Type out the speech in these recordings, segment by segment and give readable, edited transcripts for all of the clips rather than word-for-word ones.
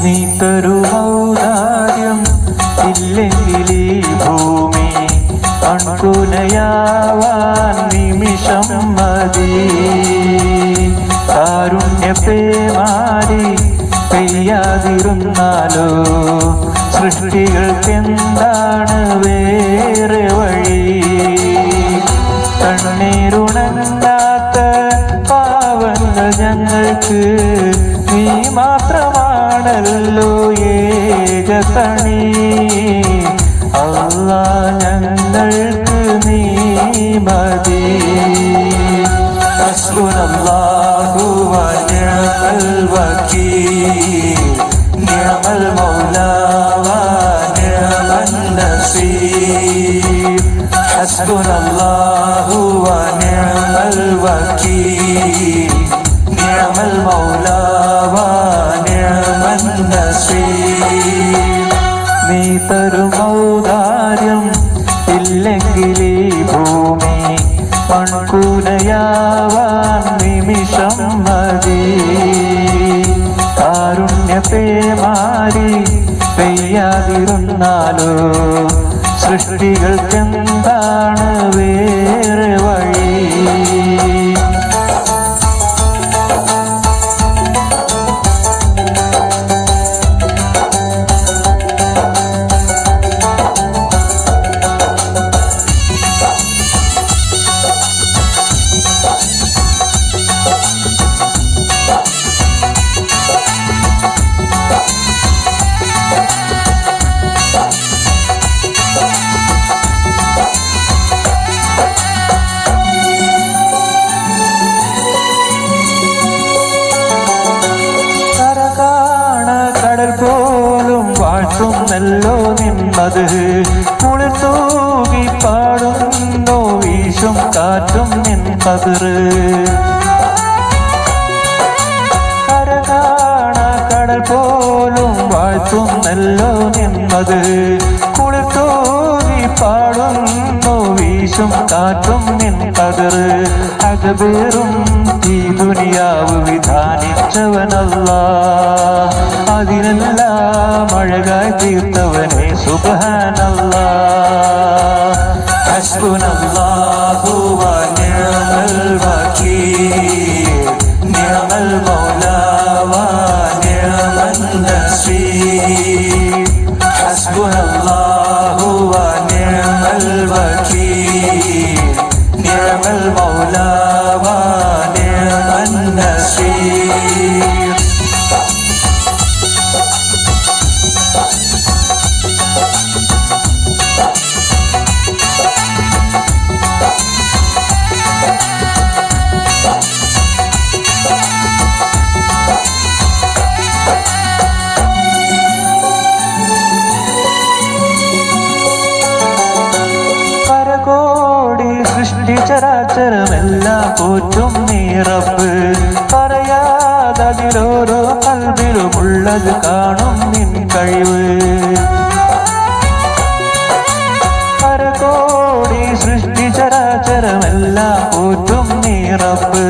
നീ തരുമൗദാര്യം ഇല്ലെങ്കിലീ ഭൂമി അൺകുലയാവാൻ നിമിഷം മതി. കാരുണ്യപേമാരി പെയ്യാതിരുന്നാലോ സൃഷ്ടികൾക്കെന്താണ് വേറെ വഴി? കണ്ണീരുണങ്ങാത്ത പാവങ്ങൾ ഞങ്ങൾക്ക് നീ മാത്രമാണല്ലോ ഏകതണി. അല്ലാഹ് ഞങ്ങൾക്ക് നീ മതി. ഹസ്ബുനല്ലാഹു വ നിഅമൽ വകീൽ നിഅമൽ മൗലാ വ നിഅമൻ നസീർ. ഹസ്ബുനല്ലാഹു വ നിഅമൽ വകീൽ നിഅമൽ മൗലാ വ നിഅമൻ നസീർ. നീ തരുമൗദാര്യം ഇല്ലെങ്കിലീ ഭൂമി മൺകൂനയാവാൻ നിമിഷം മതി. കാരുണ്യപേമാരി പെയ്യാതിരുന്നാലോ സൃഷ്ടികൾക്കെന്താണ് വേറെ വഴി? പോലും വാഴ്ത്തുന്നല്ലോ നിന്നത്. കുളിർ തൂകി പാടുന്നോ വീശും കാറ്റും നിൻ പതിറ്. കരകാണ കടൽ പോലും വാഴ്ത്തുന്നല്ലോ നിന്നത്. കുളിർ തൂകി പാടുന്നോ വീശും കാറ്റും നിൻ പതിറ്. അകബേറും ഈ ദുനിയാവ് വിധാനിച്ചവനല്ലാഹ്. അതിനെല്ലാം അഴകായി തീർത്തവനെ സുബ്ഹാനല്ലാഹ്. ഹസ്ബുനല്ലാഹു വ നിഅമൽ വകീൽ നിഅമൽ മൗലാ വ നിഅമൻ നസീർ. ഹസ്ബുനല്ലാഹു വ നിഅമൽ വകീൽ നിഅമൽ മൗലാ വ നിഅമൻ നസീർ. ചരാചരമെല്ലാം പോറ്റും നീ റബ്ബ്. പറയാതതിലോരോ കൽബിലുമുള്ളത് കാണും നിൻ കഴിവ്. പരകോടി സൃഷ്ടി ചരാചരമെല്ലാം പോറ്റും നീ റബ്ബ്.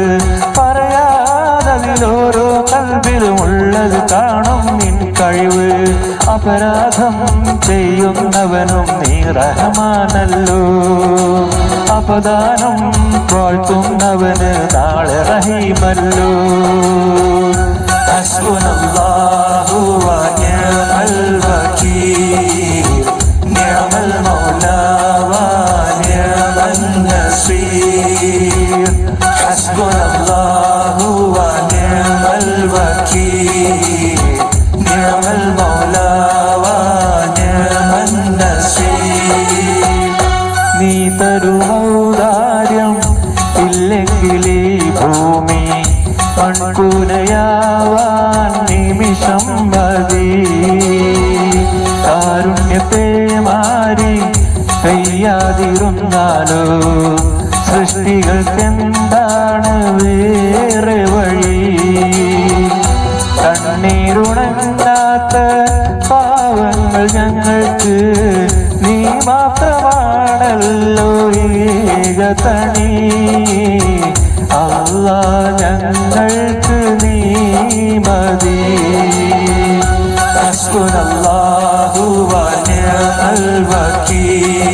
പറയാതതിലോരോ കൽബിലുമുള്ളത് കാണും നിൻ കഴിവ്. അപരാധം ചെയ്യുന്നവനും നീ റഹ്മാനല്ലോ. അപദാനം വാഴ്ത്തുന്നവന് നാളെ റഹീമല്ലോ. ഹസ്ബുനല്ലാഹു വ നിഅമൽ വകീൽ നിഅമൽ മൗലാ വ നിഅമൻ നസീർ. ഹസ്ബുനല്ലാഹു വ നിഅമൽ വകീൽ നിഅമൽ മൗലാ വ നിഅമൻ നസീർ. നീ തരുമൗദാര്യം ഇല്ലെങ്കിലീ ഭൂമി മൺകൂനയാവാൻ നിമിഷം മതി. കാരുണ്യപേമാരി പെയ്യാതിരുന്നാലോ സൃഷ്ടികൾക്കെന്താണ് വേറെ വഴി? കണ്ണീരുണങ്ങാത്ത പാവങ്ങൾ ഞങ്ങൾക്ക് നീ മാത്രമാണല്ലോ ഏകതണി. അല്ലാഹ് ഞങ്ങൾക്ക് നീ മതി. حسبنا الله ونعم الوكيل